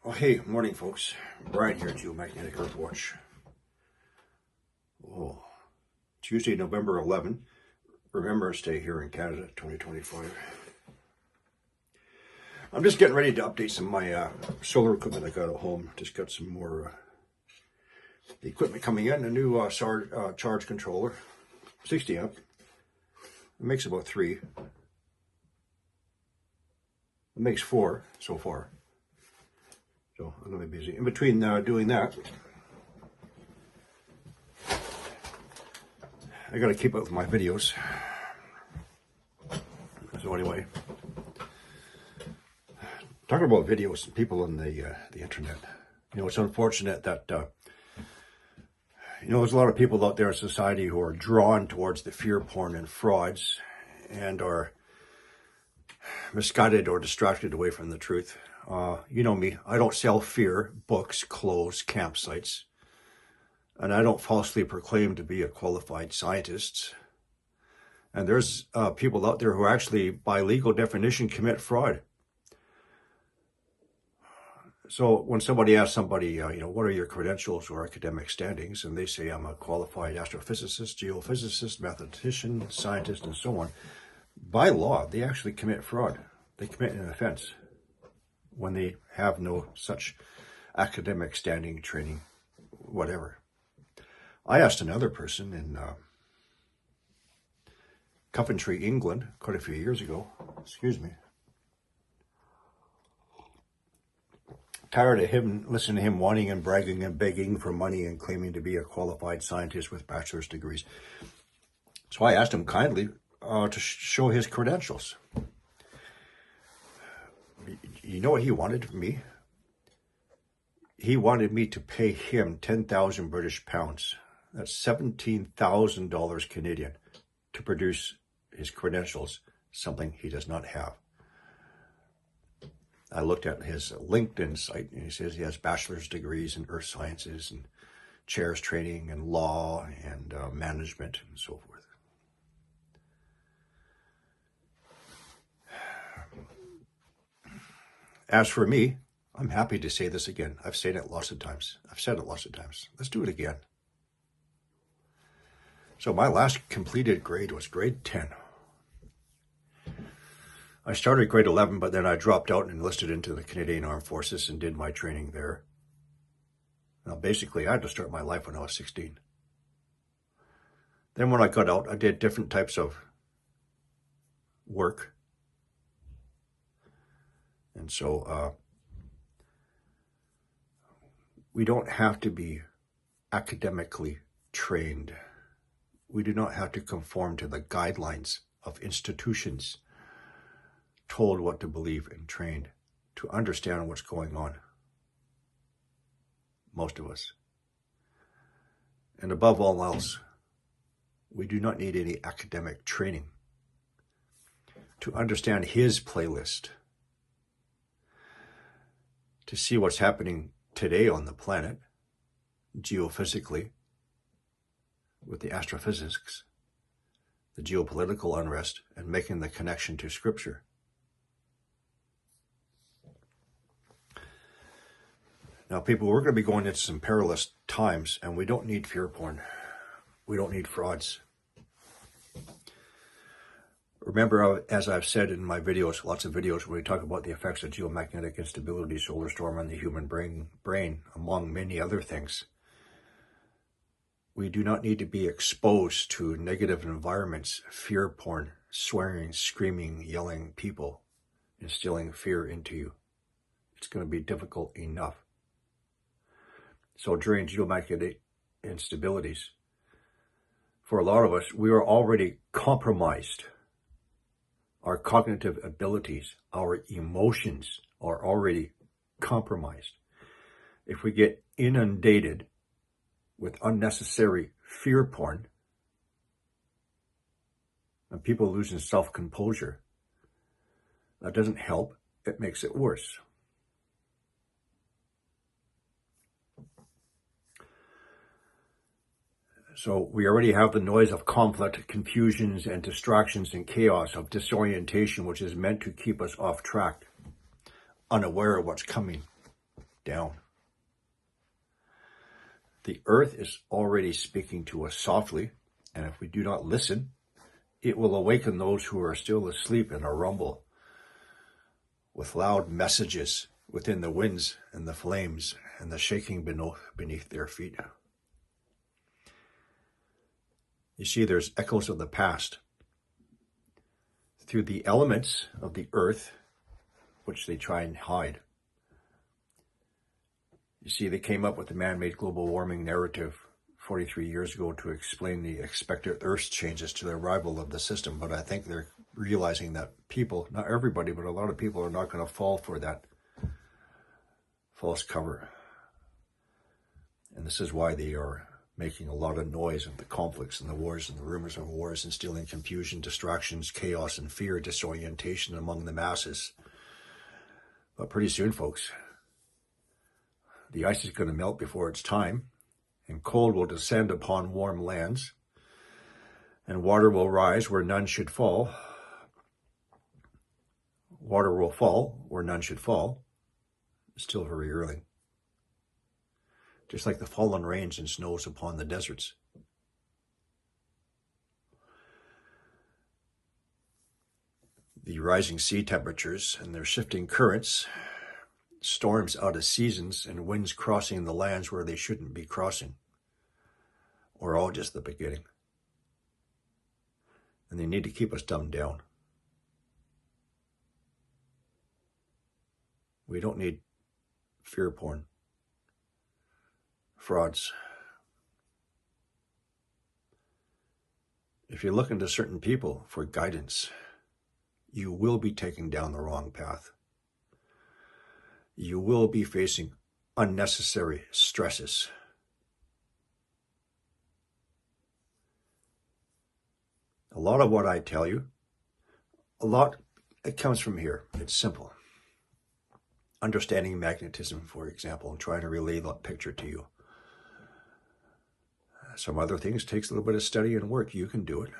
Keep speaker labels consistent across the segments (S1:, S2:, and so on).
S1: Oh, hey, morning, folks. Brian here at Geomagnetic Earth Watch. Oh, Tuesday, November 11th. Remembrance Day here in Canada, 2025. I'm just getting ready to update some of my solar equipment I got at home. Just got some more equipment coming in. A new charge controller, 60 amp. It makes about 3. It makes 4 so far. So I'm going to be busy. In between doing that, I got to keep up with my videos. So anyway, talking about videos and people on the internet, it's unfortunate that there's a lot of people out there in society who are drawn towards the fear porn and frauds and are misguided or distracted away from the truth. You know me, I don't sell fear, books, clothes, campsites, and I don't falsely proclaim to be a qualified scientist. And there's people out there who actually, by legal definition, commit fraud. So when somebody asks somebody, what are your credentials or academic standings, and they say, I'm a qualified astrophysicist, geophysicist, mathematician, scientist, and so on, by law, they actually commit fraud. They commit an offense when they have no such academic standing, training, whatever. I asked another person in Coventry, England, quite a few years ago, tired of him, listening to him whining and bragging and begging for money and claiming to be a qualified scientist with bachelor's degrees. So I asked him kindly to show his credentials. You know what he wanted from me? He wanted me to pay him 10,000 British pounds. That's $17,000 Canadian to produce his credentials, something he does not have. I looked at his LinkedIn site, and he says he has bachelor's degrees in earth sciences and chairs training and law and management and so forth. As for me, I'm happy to say this again. I've said it lots of times. Let's do it again. So my last completed grade was grade 10. I started grade 11, but then I dropped out and enlisted into the Canadian Armed Forces and did my training there. Now, basically, I had to start my life when I was 16. Then when I got out, I did different types of work. And so we don't have to be academically trained. We do not have to conform to the guidelines of institutions told what to believe and trained to understand what's going on. Most of us. And above all else, we do not need any academic training to understand his playlist, to see what's happening today on the planet, geophysically, with the astrophysics, the geopolitical unrest, and making the connection to Scripture. Now, people, we're going to be going into some perilous times, and we don't need fear porn. We don't need frauds. Remember, as I've said in my videos, lots of videos, where we talk about the effects of geomagnetic instability, solar storm on the human brain, among many other things. We do not need to be exposed to negative environments, fear porn, swearing, screaming, yelling people, instilling fear into you. It's going to be difficult enough. So during geomagnetic instabilities, for a lot of us, we are already compromised. Our cognitive abilities, our emotions are already compromised. If we get inundated with unnecessary fear porn and people losing self-composure, that doesn't help. It makes it worse. So we already have the noise of conflict, confusions, and distractions and chaos of disorientation, which is meant to keep us off track, unaware of what's coming. down. The earth is already speaking to us softly, and if we do not listen, it will awaken those who are still asleep in a rumble with loud messages within the winds and the flames and the shaking beneath their feet. You see, there's echoes of the past through the elements of the earth, which they try and hide. You see, they came up with the man-made global warming narrative 43 years ago to explain the expected Earth changes to the arrival of the system. But I think they're realizing that people, not everybody, but a lot of people are not going to fall for that false cover. And this is why they are making a lot of noise of the conflicts and the wars and the rumors of wars, instilling confusion, distractions, chaos, and fear, disorientation among the masses. But pretty soon, folks, the ice is going to melt before its time, and cold will descend upon warm lands, and water will rise where none should fall. Water will fall where none should fall. It's still very early. Just like the fallen rains and snows upon the deserts. The rising sea temperatures and their shifting currents, storms out of seasons, and winds crossing the lands where they shouldn't be crossing, are all just the beginning. And they need to keep us dumbed down. We don't need fear porn, frauds. If you're looking to certain people for guidance, you will be taken down the wrong path. You will be facing unnecessary stresses. A lot of what I tell you, it comes from here. It's simple. Understanding magnetism, for example, and trying to relay that picture to you. Some other things takes a little bit of study and work. You can do it.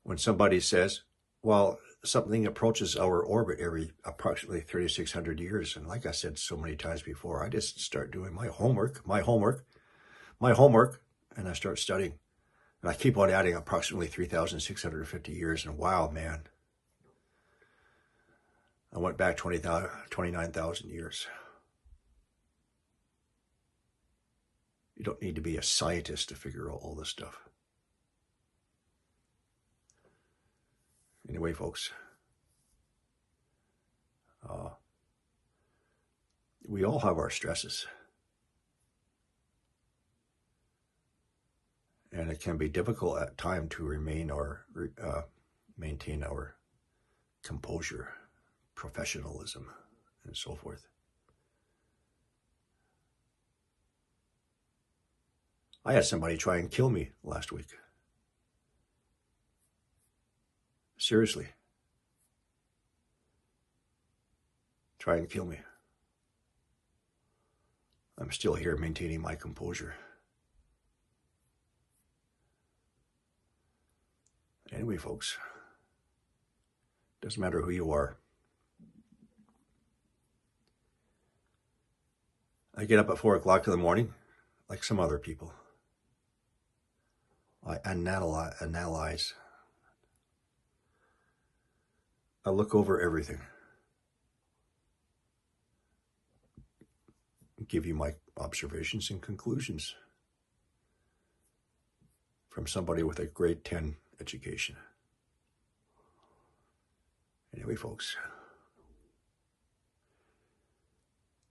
S1: When somebody says, well, something approaches our orbit every approximately 3,600 years. And like I said so many times before, I just start doing my homework, and I start studying. And I keep on adding approximately 3,650 years. And wow, man, I went back 29,000 years. You don't need to be a scientist to figure out all this stuff. Anyway, folks, we all have our stresses. And it can be difficult at times to maintain our composure, professionalism, and so forth. I had somebody try and kill me last week. Seriously. Try and kill me. I'm still here maintaining my composure. Anyway, folks, doesn't matter who you are. I get up at 4 o'clock in the morning, like some other people. I analyze. I look over everything. Give you my observations and conclusions from somebody with a grade 10 education. Anyway, folks,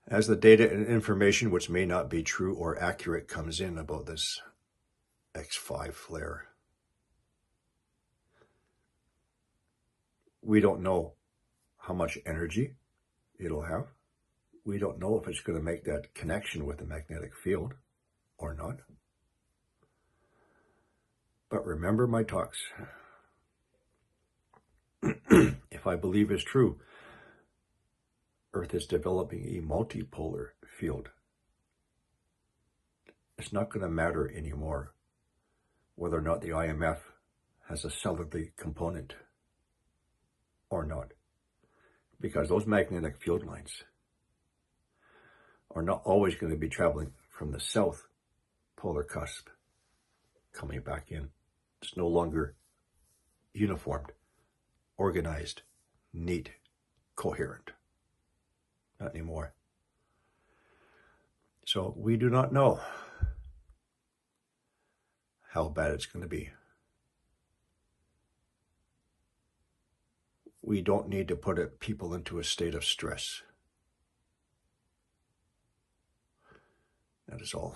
S1: as the data and information which may not be true or accurate comes in about this X5 flare, we don't know how much energy it'll have. We don't know if it's going to make that connection with the magnetic field or not. But remember my talks. If I believe is true, Earth is developing a multipolar field. It's not going to matter anymore whether or not the IMF has a southerly component or not, because those magnetic field lines are not always going to be traveling from the south polar cusp coming back in. It's no longer uniformed, organized, neat, coherent. Not anymore. So we do not know how bad it's going to be. We don't need to put people into a state of stress. That is all.